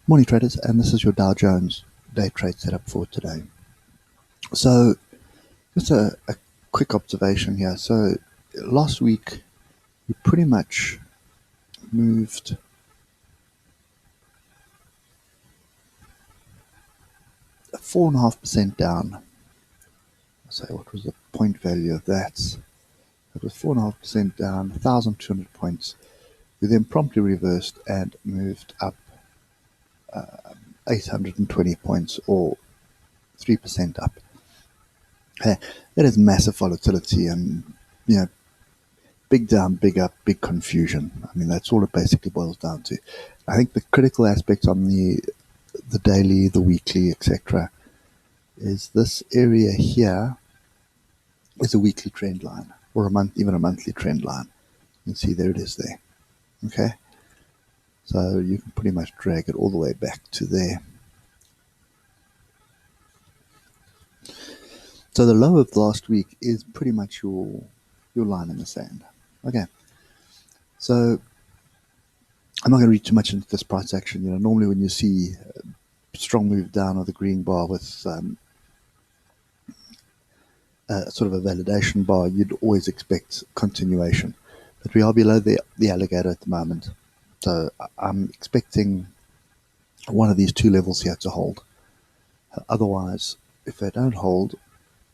Morning traders, and this is your Dow Jones day trade setup for today. So just a quick observation here. So last week we pretty much moved 4.5% down. So what was the point value of that? It was 4.5% down, 1,200 points. We then promptly reversed and moved up 820 points, or 3% up. That is massive volatility, and you know, big down, big up, big confusion. I mean, that's all it basically boils down to. I think the critical aspect on the daily, the weekly, etc., is this area here is a weekly trend line, or even a monthly trend line. You can see there it is there. Okay, so you can pretty much drag it all the way back to there. So the low of last week is pretty much your line in the sand. Okay, so I'm not going to read too much into this price action. Normally when you see a strong move down of the green bar with sort of a validation bar, you'd always expect continuation. But we are below the alligator at the moment. So I'm expecting one of these two levels here to hold. Otherwise, if they don't hold,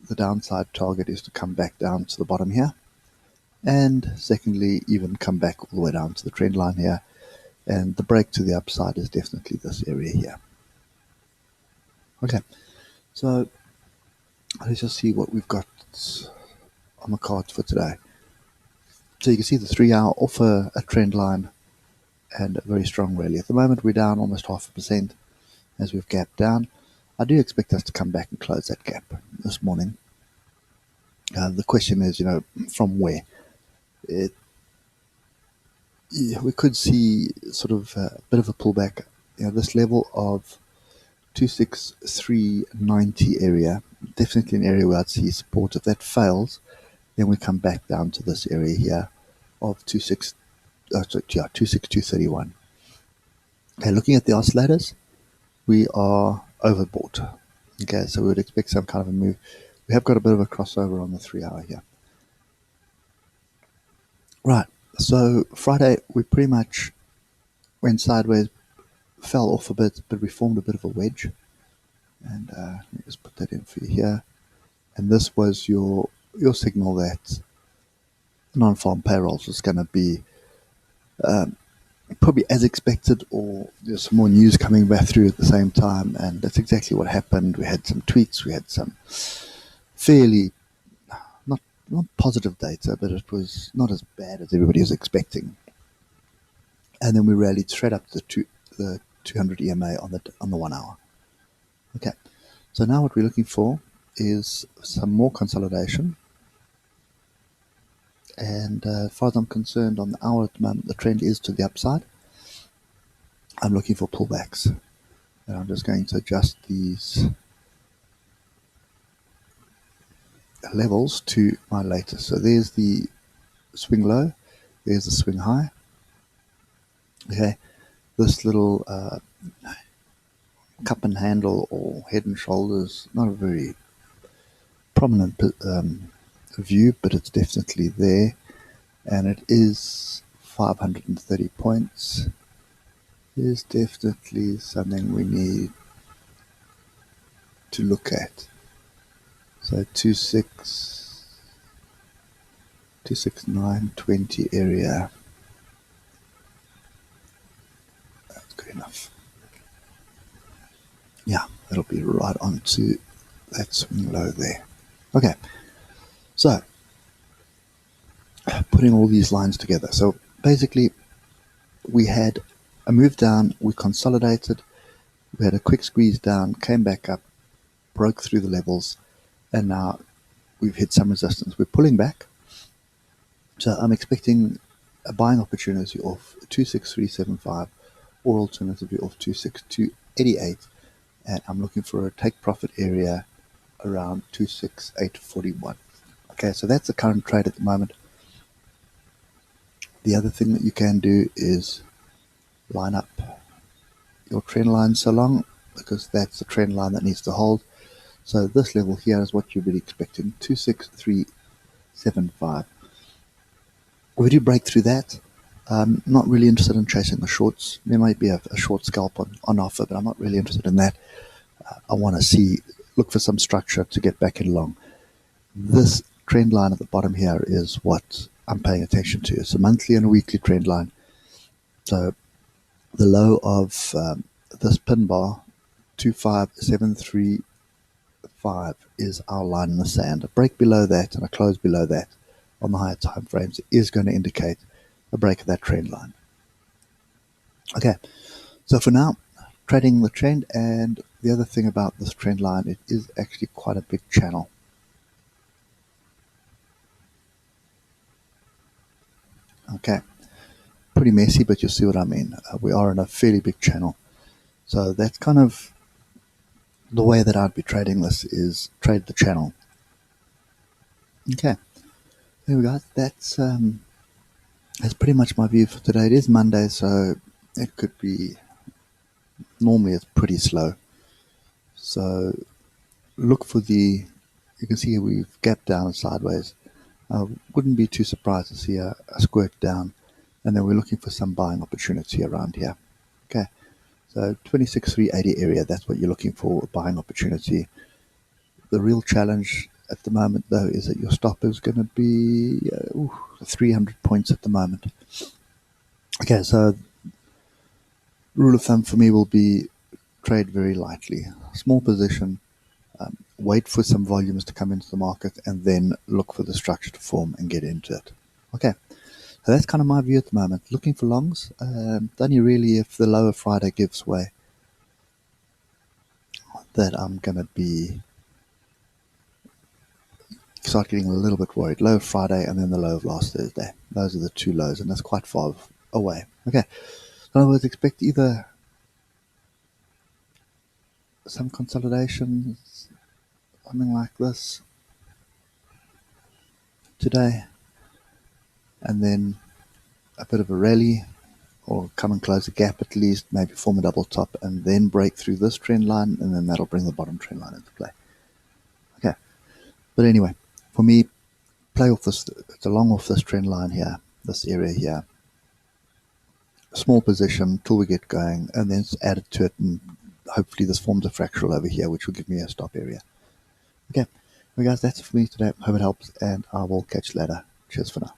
the downside target is to come back down to the bottom here. And secondly, even come back all the way down to the trend line here. And the break to the upside is definitely this area here. Okay, so let's just see what we've got on the cards for today. So you can see the 3 hour off a trend line and a very strong rally. At the moment we're down almost 0.5% as we've gapped down. I do expect us to come back and close that gap this morning. The question is, from where? We could see sort of a bit of a pullback. This level of 26390 area, definitely an area where I'd see support. If that fails, then we come back down to this area here of 26231. Okay, looking at the oscillators, we are overbought. Okay, so we would expect some kind of a move. We have got a bit of a crossover on the 3 hour here. Right, so Friday we pretty much went sideways, fell off a bit, but we formed a bit of a wedge. And let me just put that in for you here. And this was your signal that non-farm payrolls was going to be probably as expected, or there's some more news coming back through at the same time, and that's exactly what happened. We had some tweets, we had some fairly not positive data, but it was not as bad as everybody was expecting. And then we rallied straight up to the 200 EMA on the 1 hour. Okay, so now what we're looking for is some more consolidation. And as far as I'm concerned, on the hour at the moment, the trend is to the upside. I'm looking for pullbacks. And I'm just going to adjust these levels to my latest. So there's the swing low, there's the swing high. Okay, this little cup and handle or head and shoulders, not a very prominent view, but it's definitely there, and it is 530 points. Is definitely something we need to look at. So 26920 area. That's good enough. Yeah, that'll be right onto that swing low there. Okay, so putting all these lines together. So basically, we had a move down, we consolidated, we had a quick squeeze down, came back up, broke through the levels, and now we've hit some resistance. We're pulling back. So I'm expecting a buying opportunity off 26375, or alternatively off 26288, and I'm looking for a take profit area around 26841. Okay, so that's the current trade at the moment. The other thing that you can do is line up your trend line so long, because that's the trend line that needs to hold. So this level here is what you'd be expecting, 26375. If we do break through that, I'm not really interested in chasing the shorts. There might be a short scalp on offer, but I'm not really interested in that. I want to look for some structure to get back in long. This trend line at the bottom here is what I'm paying attention to. It's a monthly and a weekly trend line. So the low of this pin bar, 25735, is our line in the sand. A break below that and a close below that on the higher time frames is going to indicate a break of that trend line. Okay, so for now, trading the trend, and the other thing about this trend line, it is actually quite a big channel. Okay, pretty messy, but you'll see what I mean. We are in a fairly big channel. So that's kind of the way that I'd be trading this, is trade the channel. Okay, there we go. That's pretty much my view for today. It is Monday, so it could be, normally it's pretty slow. So look for you can see here we've gapped down sideways. I wouldn't be too surprised to see a squirt down, and then we're looking for some buying opportunity around here. Okay, so 26,380 area, that's what you're looking for, a buying opportunity. The real challenge at the moment, though, is that your stop is going to be 300 points at the moment. Okay, so rule of thumb for me will be trade very lightly. Small position, wait for some volumes to come into the market, and then look for the structure to form and get into it. Okay, so that's kind of my view at the moment. Looking for longs, only really if the lower Friday gives way that I'm going to start getting a little bit worried. Low of Friday and then the low of last Thursday. Those are the two lows, and that's quite far away. Okay, in other words, expect either some consolidation, something like this today, and then a bit of a rally, or come and close a gap at least, maybe form a double top, and then break through this trend line, and then that'll bring the bottom trend line into play. Okay, but anyway, for me, play off this, it's along off this trend line here, this area here. Small position till we get going, and then add it to it, and hopefully this forms a fractal over here, which will give me a stop area. Okay, well guys, that's it for me today. Hope it helps, and I will catch you later. Cheers for now.